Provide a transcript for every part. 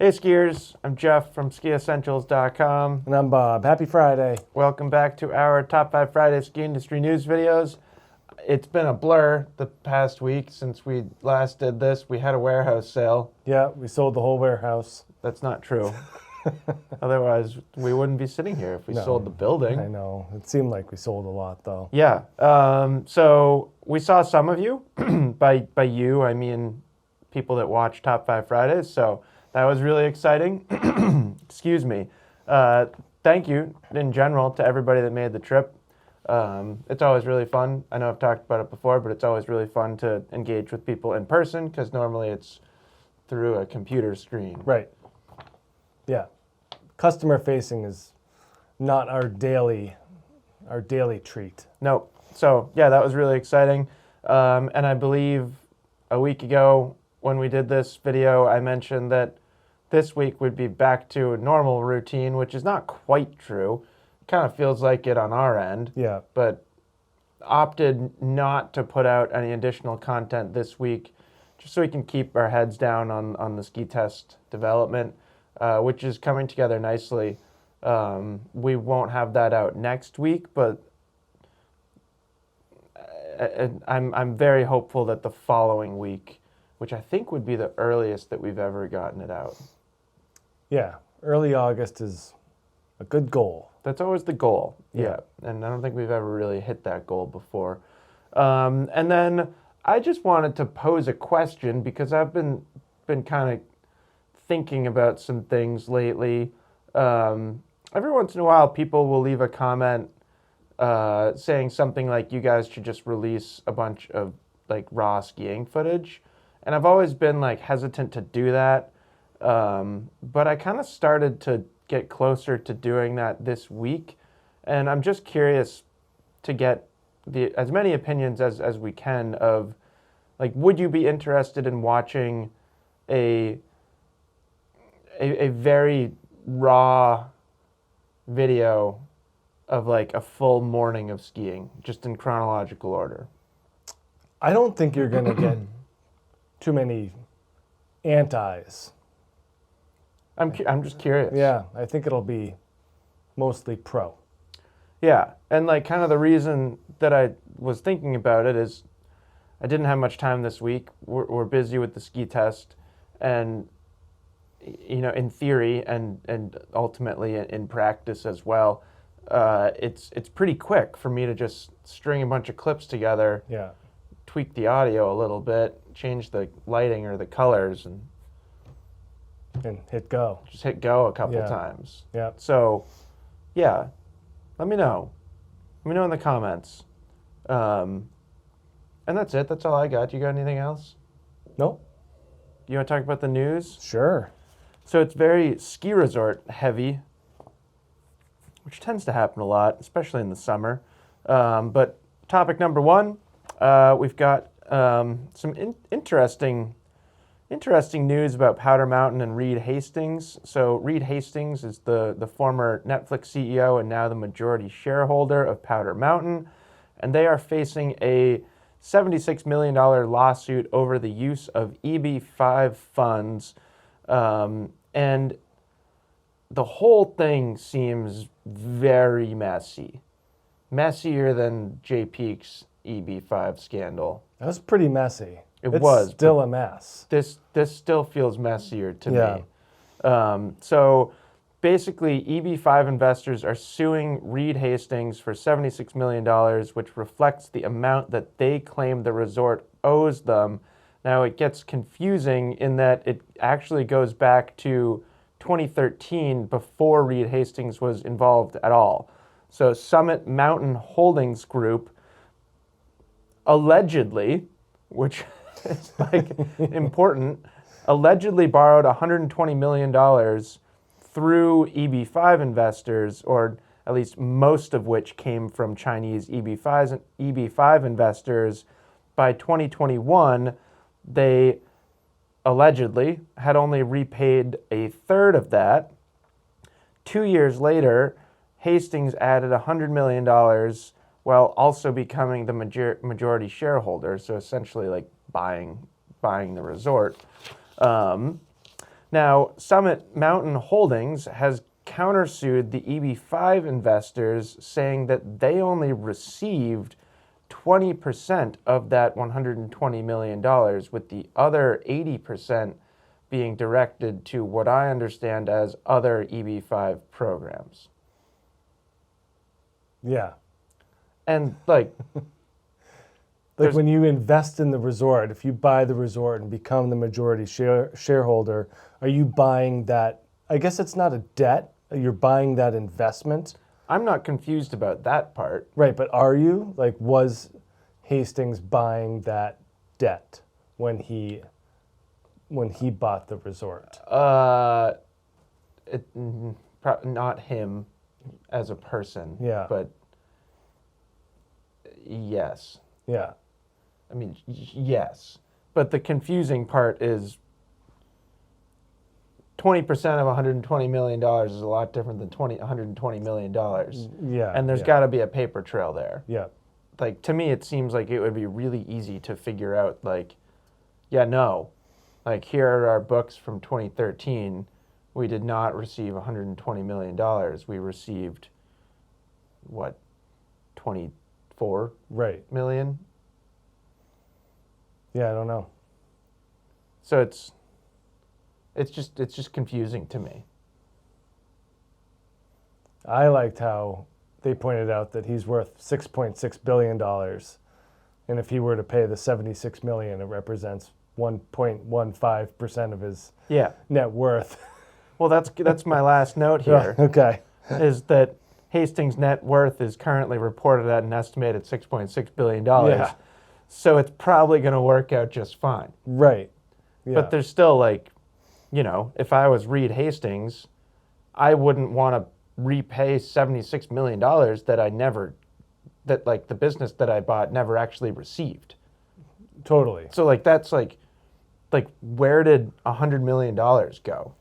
Hey skiers, I'm Jeff from skiessentials.com. And I'm Bob. Happy Friday. Welcome back to our Top 5 Friday ski industry news videos. It's been a blur the past week since we last did this. We had a warehouse sale. Yeah, we sold the whole warehouse. That's not true. Otherwise, we wouldn't be sitting here if we sold the building. I know. It seemed like we sold a lot, though. Yeah. So we saw some of you. By you, I mean people that watch Top 5 Fridays. So that was really exciting. Excuse me. Thank you in general to everybody that made the trip. It's always really fun. I know I've talked about it before, but it's always really fun to engage with people in person because normally it's through a computer screen. Right. Yeah. Customer facing is not our daily treat. Nope. So yeah, that was really exciting. And I believe a week ago when we did this video, I mentioned that this week would be back to a normal routine, which is not quite true. It kind of feels like it on our end. Yeah. But opted not to put out any additional content this week, just so we can keep our heads down on the ski test development, which is coming together nicely. We won't have that out next week, but I'm very hopeful that the following week, which I think would be the earliest that we've ever gotten it out. Yeah. Early August is a good goal. That's always the goal. Yeah. And I don't think we've ever really hit that goal before. And then I just wanted to pose a question because I've been kind of thinking about some things lately. Every once in a while, people will leave a comment saying something like, you guys should just release a bunch of like raw skiing footage. And I've always been like hesitant to do that. But I kind of started to get closer to doing that this week. And I'm just curious to get as many opinions as we can of, like, would you be interested in watching a very raw video of like a full morning of skiing, just in chronological order? I don't think you're going to get too many antis. I'm just curious. Yeah, I think it'll be mostly pro. Yeah, and like kind of the reason that I was thinking about it is I didn't have much time this week. We're busy with the ski test, and you know, in theory and ultimately in practice as well, it's pretty quick for me to just string a bunch of clips together, Yeah. tweak the audio a little bit, change the lighting or the colors, and hit go. just hit go a couple Yeah. times. Yeah. So, yeah, let me know. Let me know in the comments. And that's it. That's all I got. You got anything else? Nope. You want to talk about the news? Sure. So it's very ski resort heavy, which tends to happen a lot, especially in the summer. But topic number one, we've got some interesting news about Powder Mountain and Reed Hastings. So Reed Hastings is the former Netflix CEO and now the majority shareholder of Powder Mountain. And they are facing a $76 million lawsuit over the use of EB5 funds. And the whole thing seems very messy. Messier than Jay Peak's EB5 scandal. That was pretty messy. It's was still a mess. This still feels messier to Yeah. me. So basically, EB5 investors are suing Reed Hastings for $76 million, which reflects the amount that they claim the resort owes them. Now, it gets confusing in that it actually goes back to 2013, before Reed Hastings was involved at all. So Summit Mountain Holdings Group allegedly, which is like important, allegedly borrowed $120 million through EB5 investors, or at least most of which came from Chinese EB5 investors. By 2021, they allegedly had only repaid a third of that. 2 years later, Hastings added $100 million while also becoming the majority shareholder, so essentially like buying the resort. Now, Summit Mountain Holdings has countersued the EB5 investors, saying that they only received 20% of that $120 million, with the other 80% being directed to what I understand as other EB5 programs. Yeah. And like Like when you invest in the resort, if you buy the resort and become the majority shareholder, are you buying that? I guess it's not a debt. You're buying that investment. I'm not confused about that part. Right, but are you? Like, was Hastings buying that debt when he bought the resort? Not him as a person. Yeah. But yes. Yeah. I mean, yes. But the confusing part is 20% of $120 million is a lot different than $120 million. Yeah. And there's got to be a paper trail there. Yeah. Like, to me, it seems like it would be really easy to figure out, like, yeah, no. Like, here are our books from 2013. We did not receive $120 million. We received, what, 24 million? Yeah, I don't know. So it's just confusing to me. I liked how they pointed out that he's worth $6.6 billion. And if he were to pay the $76 million, it represents 1.15% of his net worth. Well, that's my last note here. Okay. Is that Hastings' net worth is currently reported at an estimated $6.6 billion. Yeah. So it's probably going to work out just fine. Right. Yeah. But there's still, like, you know, if I was Reed Hastings, I wouldn't want to repay $76 million that the business that I bought never actually received. Totally. So, like, that's like where did $100 million go?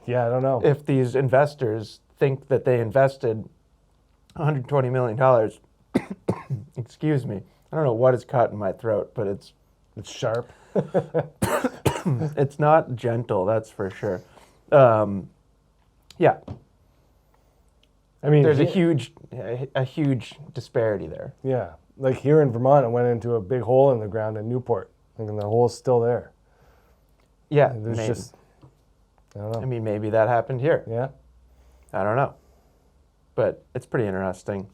Yeah, I don't know. If these investors think that they invested $120 million, excuse me, I don't know what is caught in my throat, but it's sharp. it's not gentle, that's for sure. Yeah. I mean, there's a huge disparity there. Yeah, like here in Vermont, it went into a big hole in the ground in Newport, and the hole's still there. Yeah, and there's just, I don't know. I mean, maybe that happened here. Yeah, I don't know, but it's pretty interesting.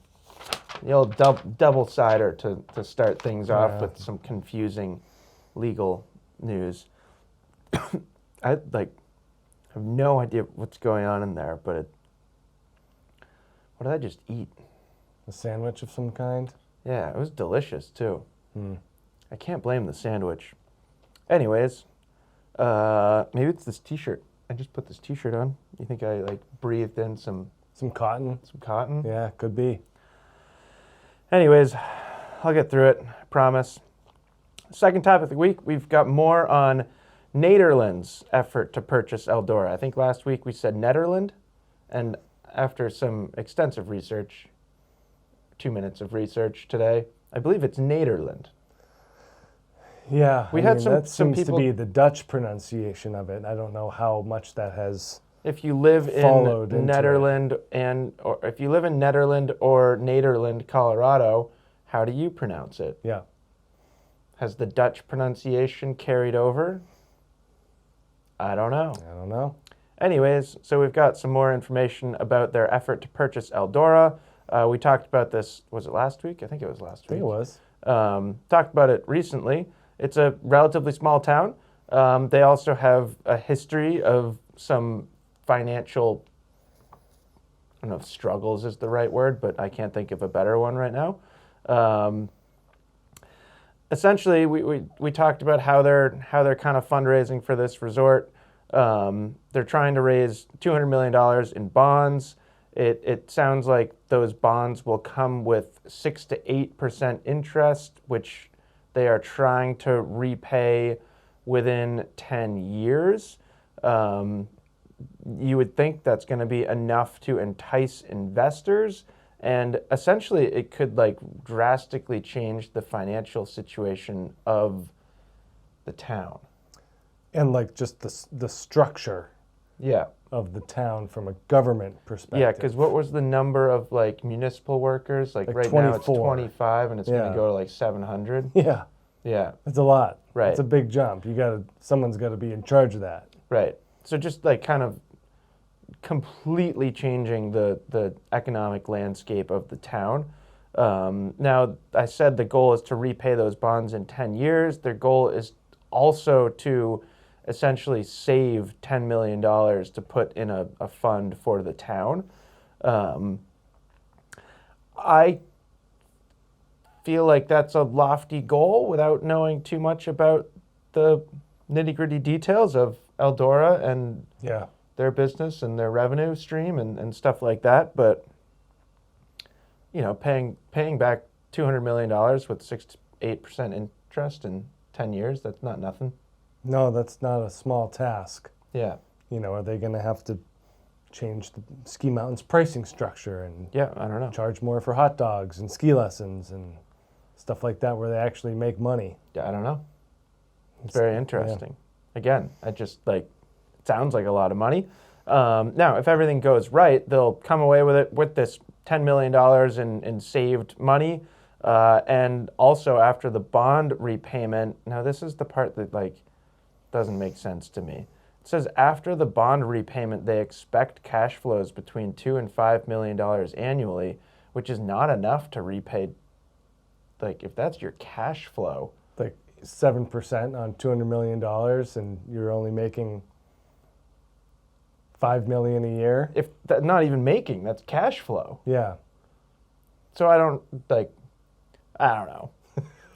The old double-sider to start things off with some confusing legal news. I have no idea what's going on in there, but what did I just eat? A sandwich of some kind? Yeah, it was delicious too. I can't blame the sandwich. Anyways, maybe it's this t-shirt. I just put this t-shirt on. You think I breathed in some cotton? Some cotton? Yeah, could be. Anyways, I'll get through it, I promise. Second topic of the week, we've got more on Nederlands' effort to purchase Eldora. I think last week we said Nederland, and after some extensive research, 2 minutes of research today, I believe it's Nederland. Yeah, that seems people, to be the Dutch pronunciation of it. I don't know how much that has. If you live in Nederland or if you live in Nederland or Nederland, Colorado, how do you pronounce it? Yeah. Has the Dutch pronunciation carried over? I don't know. I don't know. Anyways, so we've got some more information about their effort to purchase Eldora. We talked about this, was it last week? I think it was last week. I think it was. Talked about it recently. It's a relatively small town. They also have a history of some financial, I don't know if struggles is the right word, but I can't think of a better one right now. Essentially, we talked about how they're kind of fundraising for this resort. They're trying to raise $200 million in bonds. It sounds like those bonds will come with 6 to 8% interest, which they are trying to repay within 10 years. You would think that's going to be enough to entice investors, and essentially it could drastically change the financial situation of the town. And like just the structure Yeah. of the town from a government perspective. Yeah, because what was the number of like municipal workers? Like right now it's 24. 25 and it's going Yeah. to go to like 700. Yeah, Yeah, it's a lot. Right. It's a big jump. Someone's got to be in charge of that. right. So just like kind of completely changing the economic landscape of the town. Now, I said the goal is to repay those bonds in 10 years. Their goal is also to essentially save $10 million to put in a fund for the town. I feel like that's a lofty goal without knowing too much about the nitty-gritty details of Eldora and Yeah. their business and their revenue stream and stuff like that. But, you know, paying back $200 million with 6 to 8% interest in 10 years, that's not nothing. No, that's not a small task. Yeah. You know, are they going to have to change the Ski Mountain's pricing structure and Yeah, I don't know. charge more for hot dogs and ski lessons and stuff like that where they actually make money? Yeah, I don't know. It's very interesting. Again, I just like, it sounds like a lot of money. Now, if everything goes right, they'll come away with it with this $10 million in saved money. And also after the bond repayment, now this is the part that like doesn't make sense to me. It says after the bond repayment, they expect cash flows between $2 and $5 million annually, which is not enough to repay. Like if that's your cash flow, Like 7% on $200 million and you're only making $5 million a year. if that, not even making, that's cash flow. Yeah. So I don't know.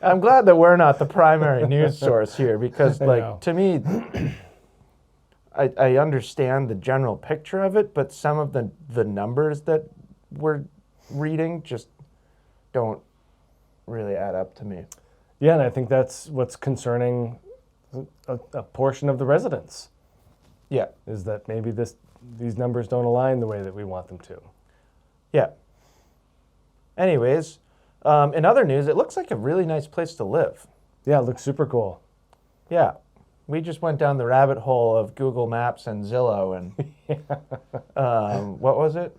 I'm glad that we're not the primary news source here because I like know. to me, I understand the general picture of it, but some of the numbers that we're reading just don't really add up to me. Yeah, and I think that's what's concerning a portion of the residents, Yeah. is that maybe these numbers don't align the way that we want them to. Yeah. Anyways, in other news, it looks like a really nice place to live. Yeah, it looks super cool. Yeah. We just went down the rabbit hole of Google Maps and Zillow and what was it?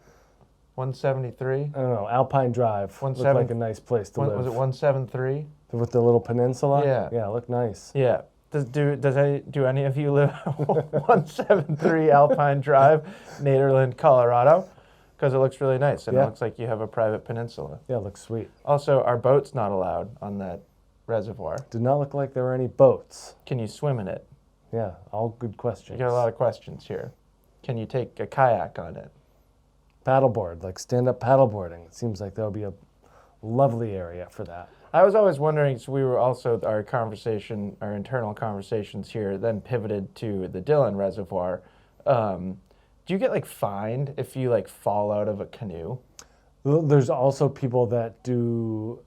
173? I don't know, Alpine Drive looked like a nice place to live. Was it 173? With the little peninsula? Yeah. Yeah, it looked nice. Yeah. Do any of you live 173 Alpine Drive, Nederland, Colorado? Because it looks really nice and Yeah. it looks like you have a private peninsula. Yeah, it looks sweet. Also, our boat's not allowed on that reservoir. Did not look like there were any boats. Can you swim in it? Yeah, all good You questions. got a lot of questions here. Can you take a kayak on it? Paddleboard, like stand-up paddleboarding. It seems like that would be a lovely area for that. I was always wondering, so we were also, our internal conversations here then pivoted to the Dillon Reservoir. Do you get like fined if you like fall out of a canoe? There's also people that do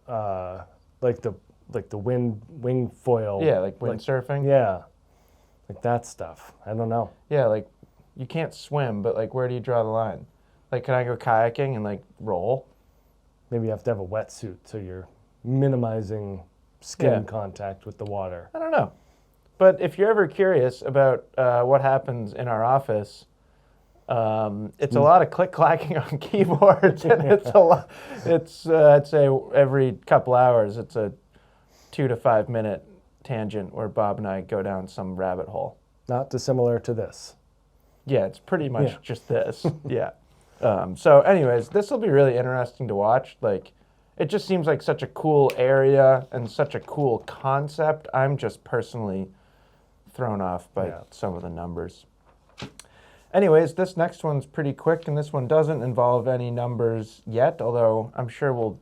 like the wing foil. Yeah, like windsurfing? Yeah, like that stuff. I don't know. Yeah, like you can't swim, but like where do you draw the line? Like can I go kayaking and like roll? Maybe you have to have a wetsuit so you're minimizing skin Yeah. contact with the water. I don't know. But if you're ever curious about what happens in our office, it's a lot of click-clacking on keyboards, and it's a lot. It's I'd say every couple hours, it's a 2 to 5 minute tangent where Bob and I go down some rabbit hole. Not dissimilar to this. Yeah, it's pretty much Yeah. just this. Yeah. So, anyways, this will be really interesting to watch. Like, it just seems like such a cool area and such a cool concept. I'm just personally thrown off by Yeah. some of the numbers. Anyways, this next one's pretty quick, and this one doesn't involve any numbers yet, although I'm sure we'll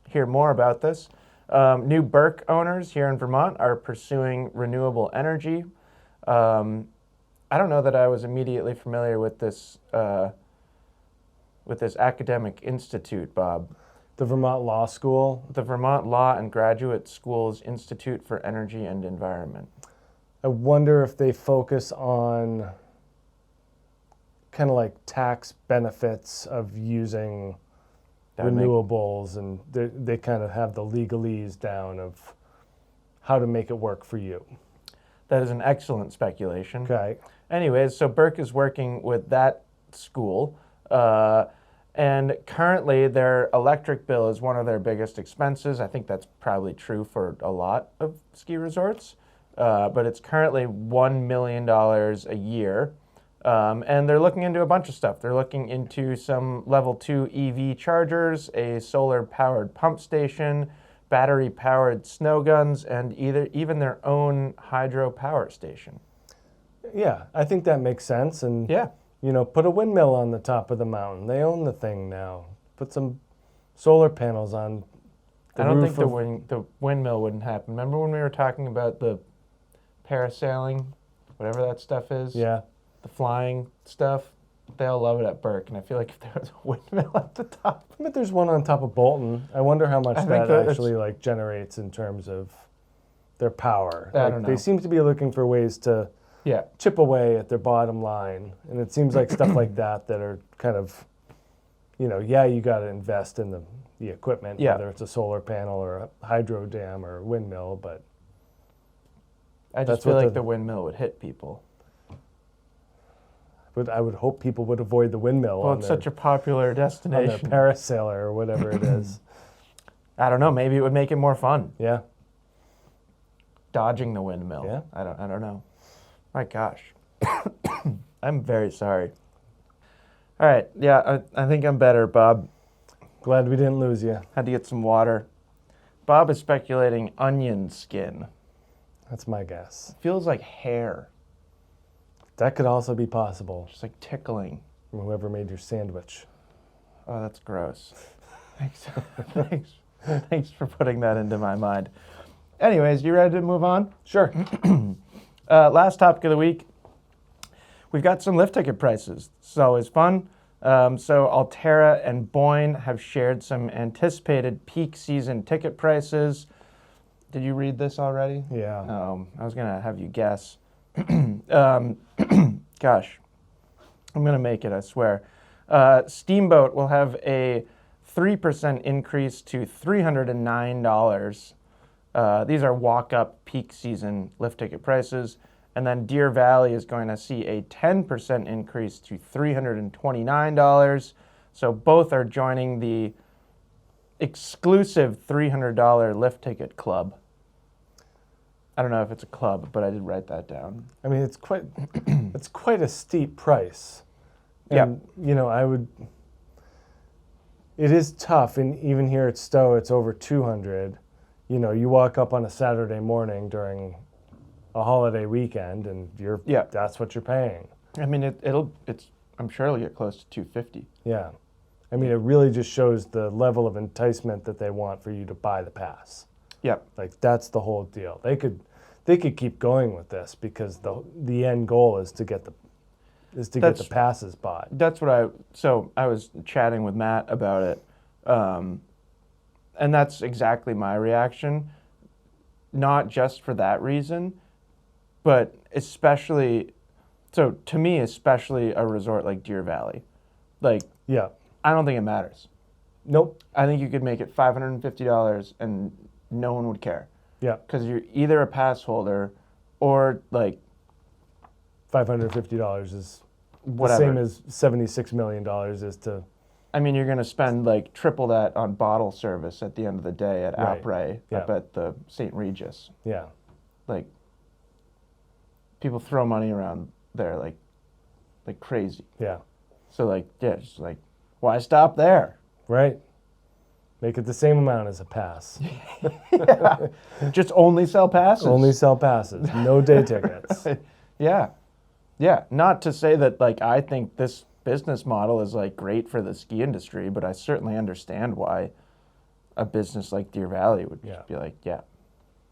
hear more about this. New Burke owners here in Vermont are pursuing renewable energy. I don't know that I was immediately familiar with this academic institute, Bob. The Vermont Law School. The Vermont Law and Graduate Schools Institute for Energy and Environment. I wonder if they focus on kind of like tax benefits of using That would make- renewables, and they kind of have the legalese down of how to make it work for you. That is an excellent speculation. Okay. Anyways, so Burke is working with that school, and currently their electric bill is one of their biggest expenses. I think that's probably true for a lot of ski resorts, but it's currently $1 million a year. And they're looking into a bunch of stuff. They're looking into some level 2 EV chargers, a solar-powered pump station, battery-powered snow guns, and even their own hydro power station. Yeah, I think that makes sense. And, Yeah. put a windmill on the top of the mountain. They own the thing now. Put some solar panels on the I don't roof think the windmill wouldn't happen. Remember when we were talking about the parasailing, whatever that stuff is? Yeah. The flying stuff? They all love it at Burke, and I feel like if there was a windmill at the top. But there's one on top of Bolton. I wonder how much I think that that's- actually generates in terms of their power. I don't know. They seem to be looking for ways to Yeah. chip away at their bottom line, and it seems like stuff like that are kind of, you got to invest in the equipment, Yeah. whether it's a solar panel or a hydro dam or a windmill. But I just That's feel what like the- the windmill would hit people. I would hope people would avoid the windmill Well, on it's their, such a popular on their destination. parasailer or whatever it is. I don't know. Maybe it would make it more fun. Yeah. Dodging the windmill. Yeah. I don't know. My gosh. I'm very sorry. All right. Yeah, I think I'm better, Bob. Glad we didn't lose you. Had to get some water. Bob is speculating onion skin. That's my guess. Feels like hair. That could also be possible Just like tickling. from whoever made your sandwich. Oh, that's gross. Thanks. Thanks for putting that into my mind. Anyways, you ready to move on? Sure. Last topic of the week. We've got some lift ticket prices. It's always fun. So Alterra and Boyne have shared some anticipated peak season ticket prices. Did you read this already? Yeah. I was going to have you guess. Gosh, I'm going to make it, I swear. Steamboat will have a 3% increase to $309. These are walk-up peak season lift ticket prices. And then Deer Valley is going to see a 10% increase to $329. So both are joining the exclusive $300 lift ticket club. I don't know if it's a club, but I did write that down. I mean, it's quite a steep price. And, it is tough. And even here at Stowe, it's over 200. You walk up on a Saturday morning during a holiday weekend and that's what you're paying. I mean, I'm sure it'll get close to 250. Yeah. I mean, it really just shows the level of enticement that they want for you to buy the pass. Yep. Like, that's the whole deal. They could keep going with this because the end goal is to get the passes bought. That's what I was chatting with Matt about it. And that's exactly my reaction. Not just for that reason, but especially a resort like Deer Valley. Like, Yeah. I don't think it matters. Nope. I think you could make it $550 and no one would care. Yeah. Because you're either a pass holder or like $550 is whatever. the same as $76 million is to. I mean, you're going to spend like triple that on bottle service at the end of the day at Right. Après Yeah. up at the St. Regis. Yeah. Like, people throw money around there like crazy. Yeah. So like, yeah, just like, why stop there? Right. Make it the same amount as a pass. Just only sell passes. Only sell passes. No day tickets. Yeah. Yeah. Not to say that like I think this business model is like great for the ski industry, but I certainly understand why a business like Deer Valley would Yeah. just be like, yeah,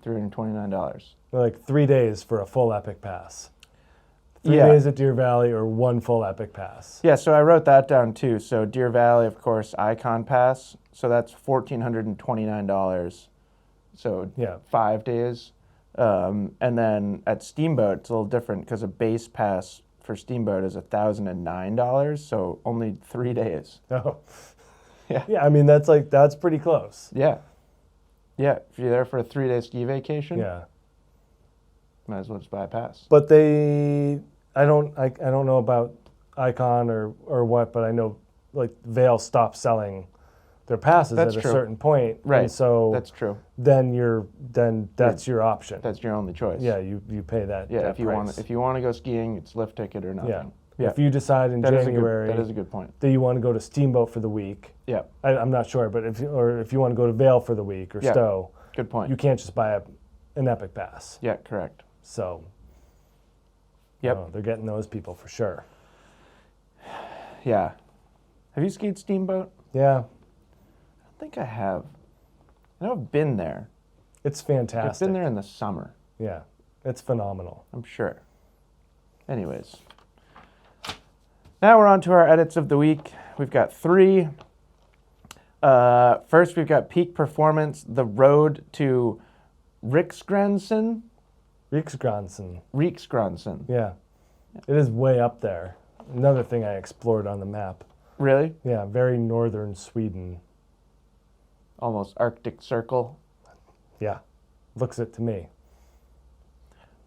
$329. Like 3 days for a full Epic Pass. 3 Yeah. days at Deer Valley or one full Epic Pass. Yeah, so I wrote that down too. So Deer Valley, of course, Icon Pass. So that's $1,429. So Yeah. 5 days. And then at Steamboat, it's a little different because a base pass for Steamboat is $1,009. So only 3 days. Oh. Yeah. Yeah, I mean, that's pretty close. Yeah. Yeah. If you're there for a 3-day ski vacation. Yeah. Might as well just buy a pass. But I don't know about Icon or what, but I know like Vail stopped selling their passes That's at a true. certain point, Right. And so That's true. then that's your option. That's your only choice. Yeah, you pay that. Yeah, that if you price. want to go skiing, it's lift ticket or nothing. Yeah. Yeah. If you decide in That January is a good point. that you want to go to Steamboat for the week, Yeah. I'm not sure, but if you want to go to Vail for the week or Yeah. Stowe, Good point. you can't just buy an Epic Pass. Yeah, correct. So Yep. they're getting those people for sure. Yeah. Have you skied Steamboat? Yeah, I think I have. I know I've been there. it's I've fantastic. been there in the summer, Yeah, it's phenomenal. I'm sure. Anyways. Now we're on to our edits of the week. We've got 3. First, we've got peak performance, the road to Riksgränsen. Riksgränsen. Yeah, it is way up there. Another thing I explored on the map. Really? Yeah, very northern Sweden. Almost Arctic Circle. Yeah, looks it to me.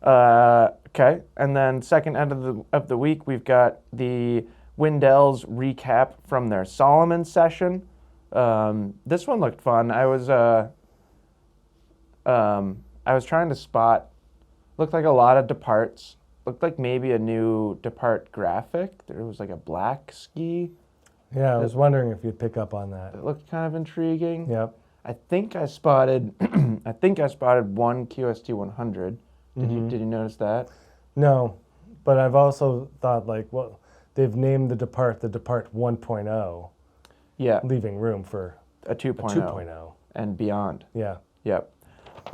Okay, and then second end of the week, we've got the Windells recap from their Solomon session. This one looked fun. I was trying to spot. Looked like a lot of departs. Looked like maybe a new depart graphic. There was like a black ski. Yeah, I was wondering if you'd pick up on that. It looked kind of intriguing. Yep. I think I spotted. I think I spotted one QST 100. Did you notice that? No, but I've also thought like, well, they've named the Depart 1.0, Yeah, leaving room for a 2.0 a 2.0. and beyond. Yeah. Yep.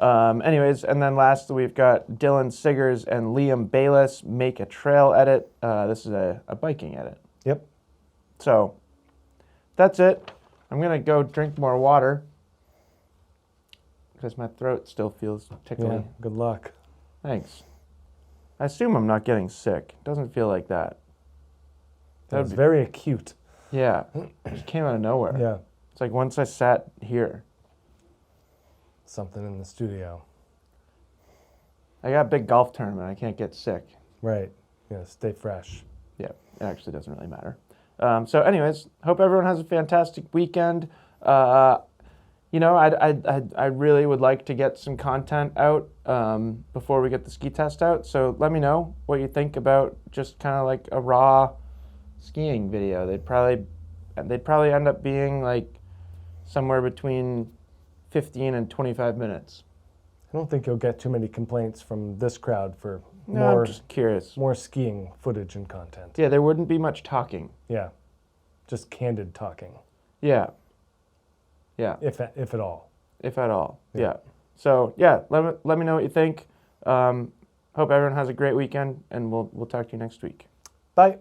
Anyways, and then lastly, we've got Dylan Siggers and Liam Bayless make a trail edit. This is a biking edit. Yep. So that's it. I'm going to go drink more water because my throat still feels tickly. Yeah. Good luck. Thanks. I assume I'm not getting sick. Doesn't feel like that. That was very acute. Yeah. It just came out of nowhere. Yeah. It's like once I sat here. Something in the studio. I got a big golf tournament. I can't get sick. Right. Yeah. Stay fresh. Yeah, it actually doesn't really matter. So anyways, hope everyone has a fantastic weekend. You know, I really would like to get some content out before we get the ski test out. So let me know what you think about just kind of like a raw skiing video. They'd probably end up being like somewhere between 15 and 25 minutes. I don't think you'll get too many complaints from this crowd for No, I'm just curious. more skiing footage and content. Yeah, there wouldn't be much talking. Yeah. Just candid talking. Yeah. Yeah. If at all. If at all. Yeah. Yeah. So yeah, let me know what you think. Hope everyone has a great weekend, and we'll talk to you next week. Bye.